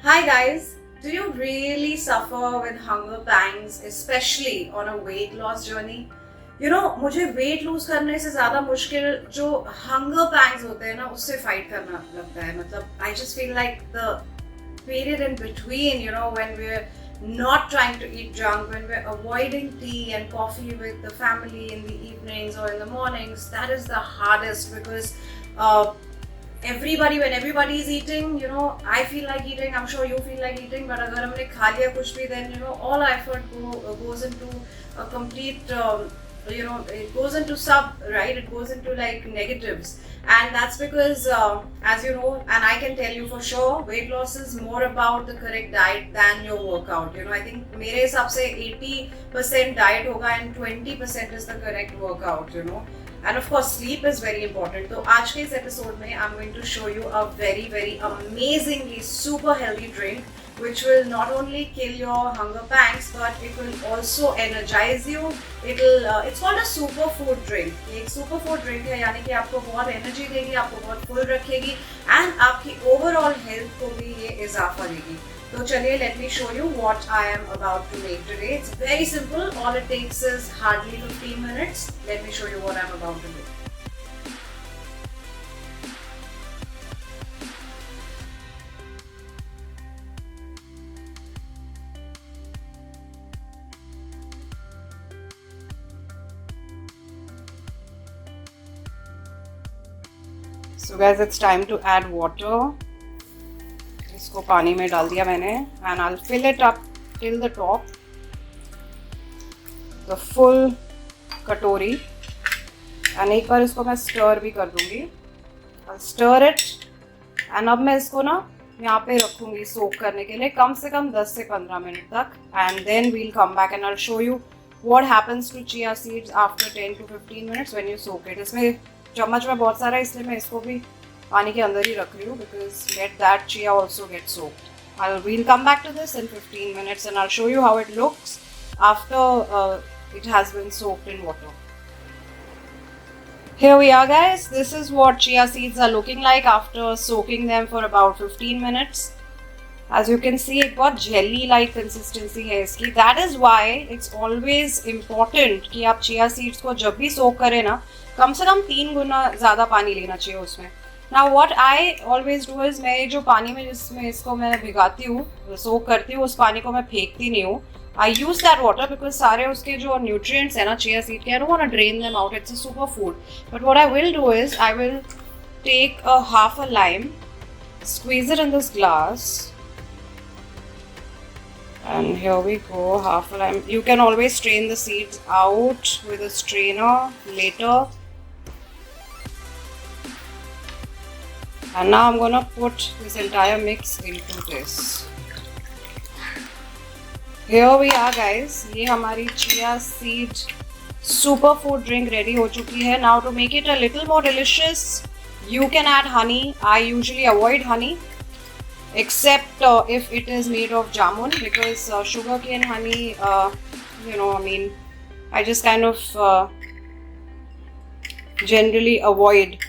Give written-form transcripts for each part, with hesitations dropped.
Hi guys, do you really suffer with hunger pangs, especially on a weight loss journey? मुझे weight lose करने से ज्यादा मुश्किल जो हंगर पैंग्स होते हैं ना उससे फाइट करना लगता है. मतलब I just feel like the period in between, when we're not trying to eat junk, when we're avoiding tea and coffee with the family in the evenings or in the mornings, that is the hardest because uh, when everybody is eating, I feel like eating, I'm sure you feel like eating, but agar humne kha liya kuch bhi, then all our effort goes into a complete it goes into right, it goes into like negatives. And that's because as you know, and I can tell you for sure, weight loss is more about the correct diet than your workout. I think mere hisab se 80% diet hoga and 20% is the correct workout. And of course, sleep is very important. So, आज के इस episode में I'm going to show you a very, very amazingly super healthy drink, which will not only kill your hunger pangs, but it will also energize you. It's called a superfood drink. ये एक superfood drink है, यानी कि आपको बहुत energy देगी, आपको बहुत full रखेगी, and आपकी overall health को भी ये इजाफा देगी. तो चलिए, let me show you what I am about to make today. It's very simple. All it takes is hardly 15 minutes. Let me show you what I'm about to do. So guys, it's time to add water. इसको पानी में डाल दिया मैंने, and I'll fill it up till the top, the full कटोरी. and एक बार इसको मैं स्टर भी कर दूंगी. I'll stir it, and अब मैं इसको ना यहाँ पे रखूंगी सोक करने के लिए कम से कम 10 से 15 मिनट तक. and then we'll come back and I'll show you what happens to chia seeds after 10 to 15 minutes when you soak it. इसमें चम्मच में बहुत सारा है, इसलिए मैं इसको भी पानी के अंदर ही रख रही हूँ because let that chia also get soaked. We'll come back to this in 15 minutes and I'll show you how it looks after it has been soaked in water. Here we are guys, this is what chia seeds are looking like after soaking them for about 15 minutes. As you can see, एक बहुत jelly like consistency है इसकी. That is why it's always important कि आप chia seeds को जब भी soak करें ना, कम से कम 3 गुना ज़्यादा पानी लेना चाहिए उसमें. Now what I always do is, मैं जो पानी में जिसमें इसको मैं भिगाती हूँ, सोक करती हूँ, उस पानी को मैं फेंकती नहीं हूँ. I use that water because सारे उसके जो nutrients है ना chia seed के, I don't want to drain them out. It's a superfood. But what I will do is, I will take a half a lime, squeeze it in this glass, and here we go, half a lime. You can always strain the seeds out with a strainer later. And now I'm gonna put this entire mix into this. Here we are guys, ये हमारी chia seed superfood drink ready हो चुकी है. Now to make it a little more delicious, you can add honey. I usually avoid honey except if it is made of jamun, because sugarcane honey, I just kind of generally avoid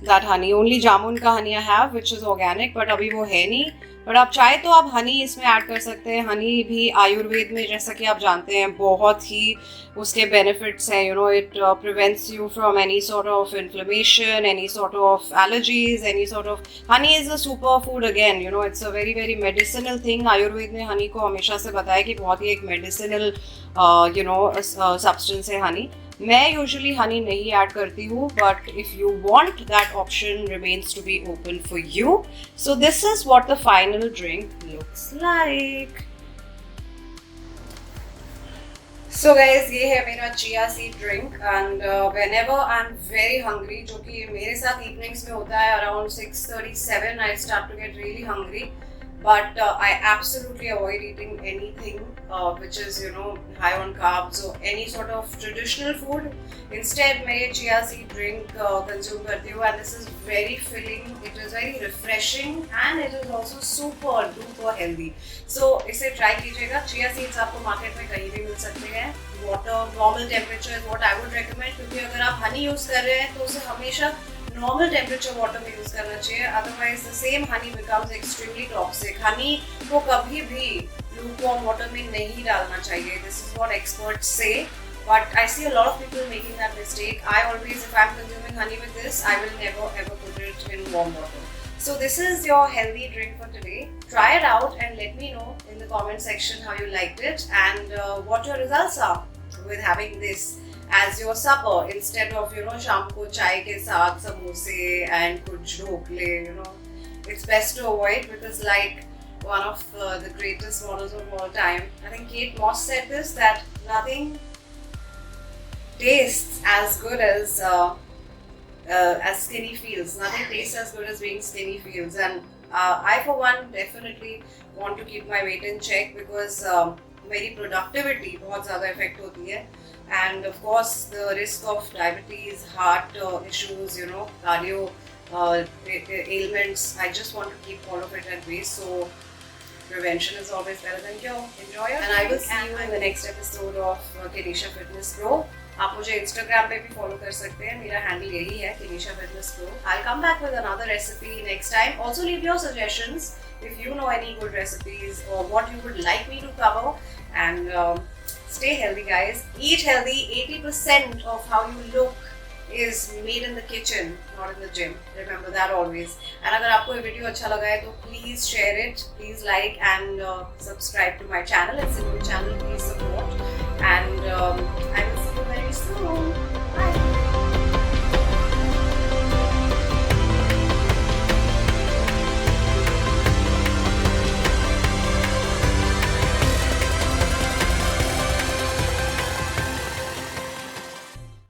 that honey. Only जामुन का honey I have, which is organic, but अभी वो है नहीं. But आप चाहे तो आप हनी इसमें ऐड कर सकते हैं. हनी भी आयुर्वेद में, जैसा कि आप जानते हैं, बहुत ही उसके बेनिफिट्स हैं. It prevents you from any sort of inflammation, any sort of allergies, any sort of. Honey is a super food again. It's a very very medicinal thing. Ayurveda ने हनी को हमेशा से बताया कि बहुत ही एक मेडिसिनल सब्सटेंस है हनी. मैं यूजुअली हनी नहीं ऐड करती हूँ, but if you want, that option remains to be open for you. So this is what the final drink looks like. So guys, ये है मेरा chia seed drink, and whenever I'm very hungry, जो कि मेरे साथ evenings में होता है, around 6:37 I start to get really hungry. But I absolutely avoid eating anything which is high on carbs or any sort of traditional food. Instead, मैं ये chia seed drink consume करती हूँ, and this is very filling. It is very refreshing and it is also super duper healthy. So इसे try कीजिएगा. Chia seeds आपको market में कहीं भी मिल सकते हैं. Water normal temperature is what I would recommend, क्योंकि अगर आप honey use कर रहे हैं तो उसे हमेशा normal temperature water में use करना चाहिए. Otherwise the same honey becomes extremely toxic. Honey उनको कभी भी lukewarm water में नहीं डालना चाहिए. This is what experts say. But I see a lot of people making that mistake. I always, if I'm consuming honey with this, I will never ever put it in warm water. So this is your healthy drink for today. Try it out and let me know in the comment section how you liked it and what your results are with having this as your supper instead of, शाम को चाय के साथ समोसे and कुछ ढोकले, It's best to avoid because like one of the greatest models of all time, I think Kate Moss said this, that nothing tastes as good as skinny feels. Nothing tastes as good as being skinny feels. And I for one definitely want to keep my weight in check because मेरी productivity बहुत ज़्यादा affect होती है. And of course the risk of diabetes, heart issues, cardio ailments, I just want to keep all of it at bay. So prevention is always better than cure. Enjoy your And I will see you in the next episode of Kenisha Fitness Pro. आप मुझे Instagram पे भी follow कर सकते हैं. मेरा handle यही है, Kenisha Fitness Pro. I'll come back with another recipe next time. Also leave your suggestions if you know any good recipes or what you would like me to cover. And stay healthy, guys. Eat healthy. 80% of how you look is made in the kitchen, not in the gym. Remember that always. And अगर आपको ये video अच्छा लगा है तो please share it, please like and subscribe to my channel. It's a new channel. Please support. And I will see you very soon.